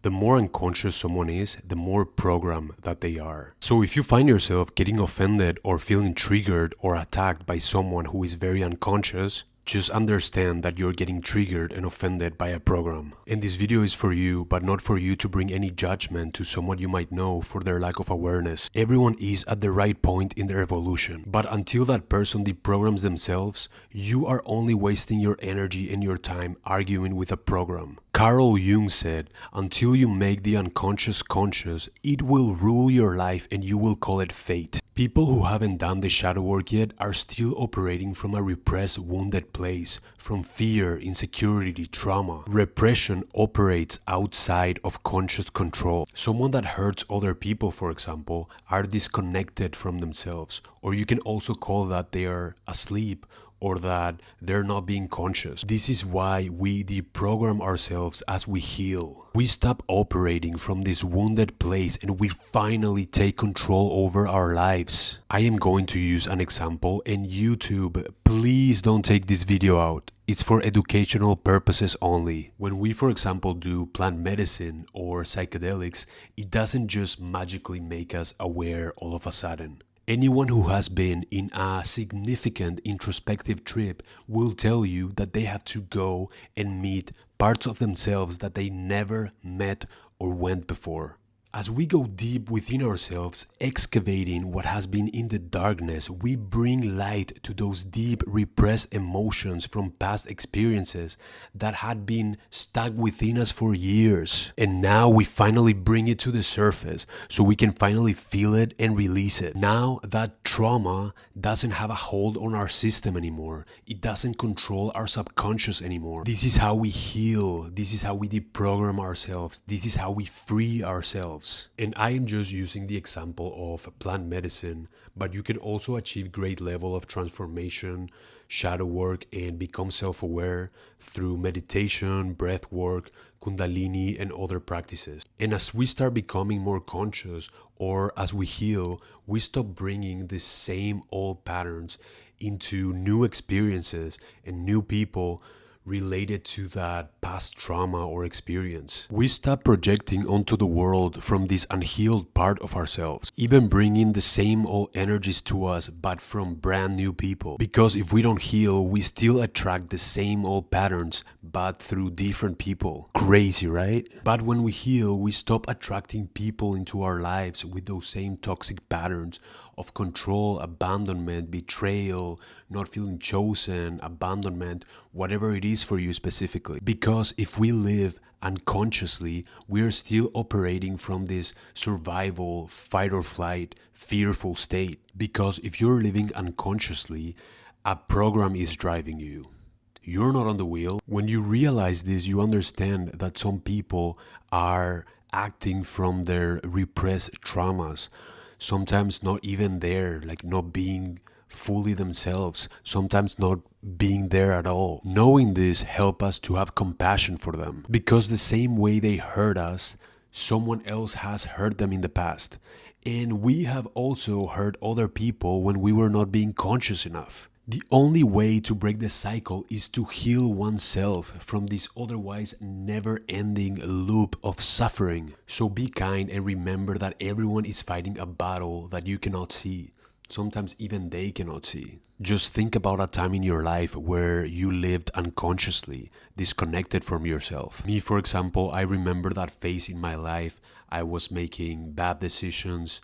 The more unconscious someone is, the more programmed that they are. So if you find yourself getting offended or feeling triggered or attacked by someone who is very unconscious, just understand that you're getting triggered and offended by a program. And this video is for you, but not for you to bring any judgment to someone you might know for their lack of awareness. Everyone is at the right point in their evolution. But until that person deprograms themselves, you are only wasting your energy and your time arguing with a program. Carl Jung said, until you make the unconscious conscious, it will rule your life and you will call it fate. People who haven't done the shadow work yet are still operating from a repressed, wounded place, from fear, insecurity, trauma. Repression operates outside of conscious control. Someone that hurts other people, for example, are disconnected from themselves, or you can also call that they are asleep, or that they're not being conscious. This is why we deprogram ourselves as we heal. We stop operating from this wounded place and we finally take control over our lives. I am going to use an example, and YouTube, please don't take this video out. It's for educational purposes only. When we, for example, do plant medicine or psychedelics, it doesn't just magically make us aware all of a sudden. Anyone who has been in a significant introspective trip will tell you that they have to go and meet parts of themselves that they never met or went before. As we go deep within ourselves, excavating what has been in the darkness, we bring light to those deep repressed emotions from past experiences that had been stuck within us for years. And now we finally bring it to the surface so we can finally feel it and release it. Now that trauma doesn't have a hold on our system anymore. It doesn't control our subconscious anymore. This is how we heal. This is how we deprogram ourselves. This is how we free ourselves. And I am just using the example of plant medicine, but you can also achieve great level of transformation, shadow work, and become self-aware through meditation, breath work, kundalini, and other practices. And as we start becoming more conscious, or as we heal, we stop bringing the same old patterns into new experiences and new people related to that past trauma or experience. We stop projecting onto the world from this unhealed part of ourselves, even bringing the same old energies to us but from brand new people. Because if we don't heal, we still attract the same old patterns but through different people. Crazy, right? But when we heal, we stop attracting people into our lives with those same toxic patterns of control, abandonment, betrayal, not feeling chosen, abandonment, whatever it is for you specifically. Because if we live unconsciously, we are still operating from this survival, fight or flight, fearful state. Because if you're living unconsciously, a program is driving you. You're not on the wheel. When you realize this, you understand that some people are acting from their repressed traumas. Sometimes not even there, like not being fully themselves, sometimes not being there at all. Knowing this helps us to have compassion for them, because the same way they hurt us, someone else has hurt them in the past. And we have also hurt other people when we were not being conscious enough. The only way to break the cycle is to heal oneself from this otherwise never-ending loop of suffering. So be kind and remember that everyone is fighting a battle that you cannot see. Sometimes even they cannot see. Just think about a time in your life where you lived unconsciously, disconnected from yourself. Me, for example, I remember that phase in my life. I was making bad decisions,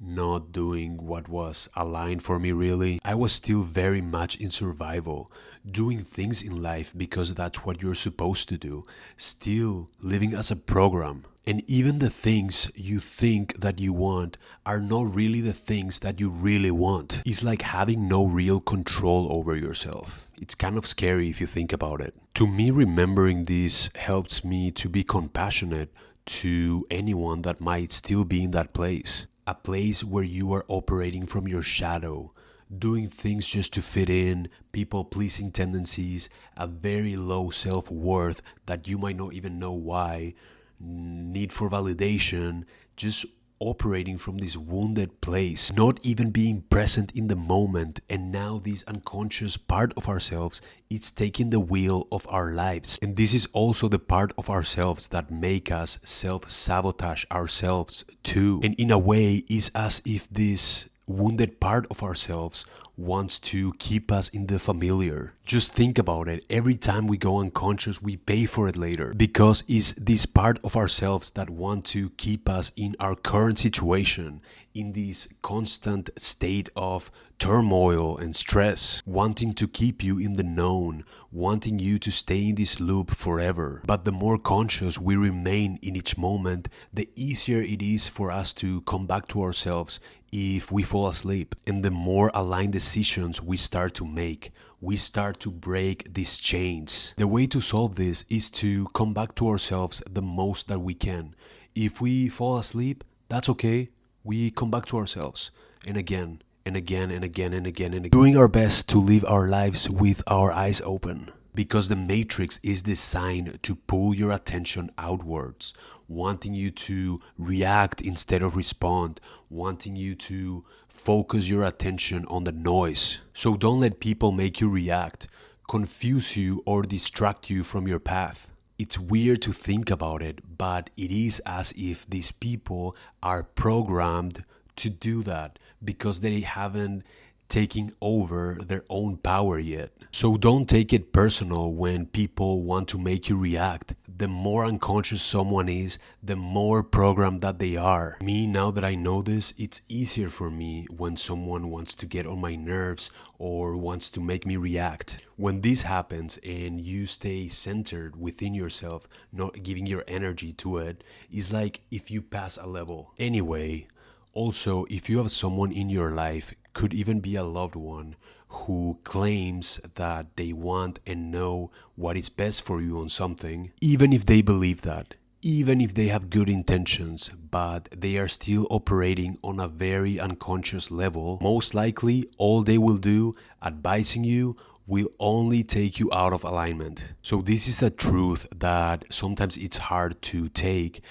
not doing what was aligned for me really. I was still very much in survival, doing things in life because that's what you're supposed to do, still living as a program. And even the things you think that you want are not really the things that you really want. It's like having no real control over yourself. It's kind of scary if you think about it. To me, remembering this helps me to be compassionate to anyone that might still be in that place. A place where you are operating from your shadow, doing things just to fit in, people-pleasing tendencies, a very low self-worth that you might not even know why, need for validation, just operating from this wounded place, not even being present in the moment, and now this unconscious part of ourselves, it's taking the wheel of our lives. And this is also the part of ourselves that make us self-sabotage ourselves too. And in a way, it's as if this wounded part of ourselves wants to keep us in the familiar. Just think about it. Every time we go unconscious, we pay for it later, because it's this part of ourselves that want to keep us in our current situation, in this constant state of turmoil and stress, wanting to keep you in the known, wanting you to stay in this loop forever. But the more conscious we remain in each moment, the easier it is for us to come back to ourselves if we fall asleep. And the more aligned decisions we start to make, we start to break these chains. The way to solve this is to come back to ourselves the most that we can. If we fall asleep, that's okay. We come back to ourselves, and again and again and again and again and again, doing our best to live our lives with our eyes open. Because the matrix is designed to pull your attention outwards, wanting you to react instead of respond, wanting you to focus your attention on the noise. So don't let people make you react, confuse you, or distract you from your path. It's weird to think about it, but it is as if these people are programmed to do that because they haven't taken over their own power yet. So don't take it personal when people want to make you react. The more unconscious someone is, the more programmed that they are. Me, now that I know this, it's easier for me when someone wants to get on my nerves or wants to make me react. When this happens and you stay centered within yourself, not giving your energy to it, it's like if you pass a level. Anyway, also, if you have someone in your life, could even be a loved one, who claims that they want and know what is best for you on something, even if they believe that, even if they have good intentions, but they are still operating on a very unconscious level, most likely all they will do, advising you, will only take you out of alignment. So this is a truth that sometimes it's hard to take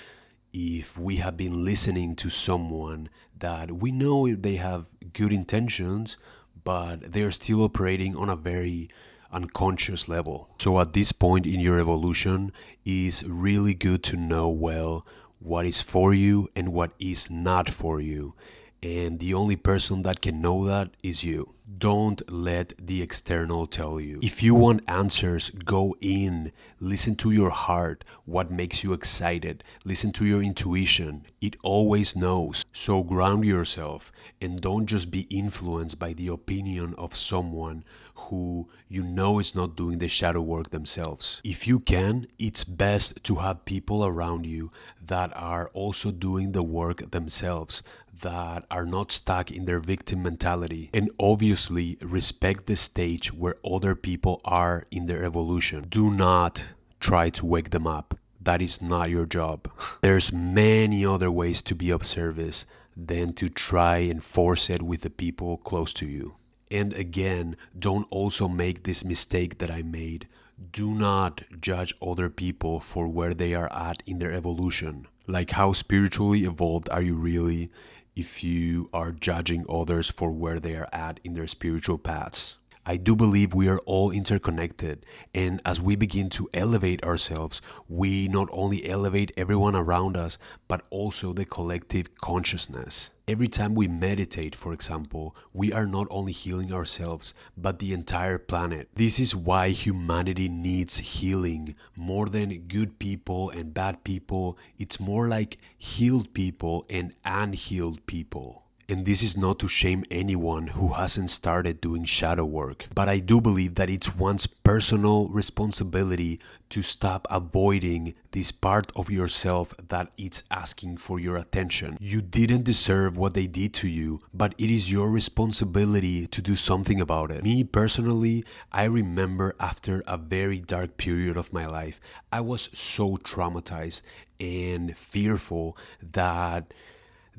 if we have been listening to someone that we know they have good intentions, but they're still operating on a very unconscious level. So at this point in your evolution, it's really good to know well what is for you and what is not for you. And the only person that can know that is you. Don't let the external tell you. If you want answers, go in. Listen to your heart, what makes you excited. Listen to your intuition. It always knows. So ground yourself and don't just be influenced by the opinion of someone who you know is not doing the shadow work themselves. If you can, it's best to have people around you that are also doing the work themselves, that are not stuck in their victim mentality. And obviously, respect the stage where other people are in their evolution. Do not try to wake them up. That is not your job. There's many other ways to be of service than to try and force it with the people close to you. And again, don't also make this mistake that I made. Do not judge other people for where they are at in their evolution. Like, how spiritually evolved are you really if you are judging others for where they are at in their spiritual paths? I do believe we are all interconnected, and as we begin to elevate ourselves, we not only elevate everyone around us, but also the collective consciousness. Every time we meditate, for example, we are not only healing ourselves, but the entire planet. This is why humanity needs healing. More than good people and bad people, it's more like healed people and unhealed people. And this is not to shame anyone who hasn't started doing shadow work, but I do believe that it's one's personal responsibility to stop avoiding this part of yourself that it's asking for your attention. You didn't deserve what they did to you, but it is your responsibility to do something about it. Me personally, I remember after a very dark period of my life, I was so traumatized and fearful that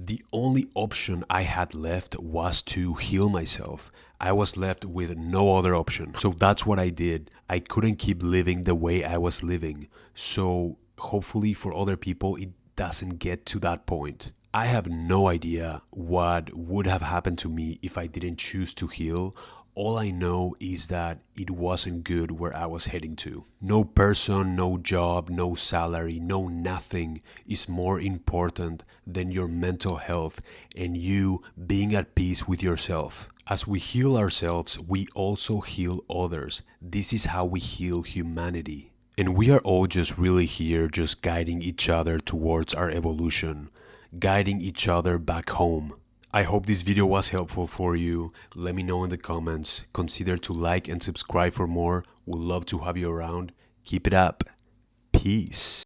the only option I had left was to heal myself. I was left with no other option. So that's what I did. I couldn't keep living the way I was living. So hopefully for other people, it doesn't get to that point. I have no idea what would have happened to me if I didn't choose to heal. All I know is that it wasn't good where I was heading to. No person, no job, no salary, no nothing is more important than your mental health and you being at peace with yourself. As we heal ourselves, we also heal others. This is how we heal humanity. And we are all just really here, just guiding each other towards our evolution, guiding each other back home. I hope this video was helpful for you. Let me know in the comments. Consider to like and subscribe for more. We'd love to have you around. Keep it up. Peace.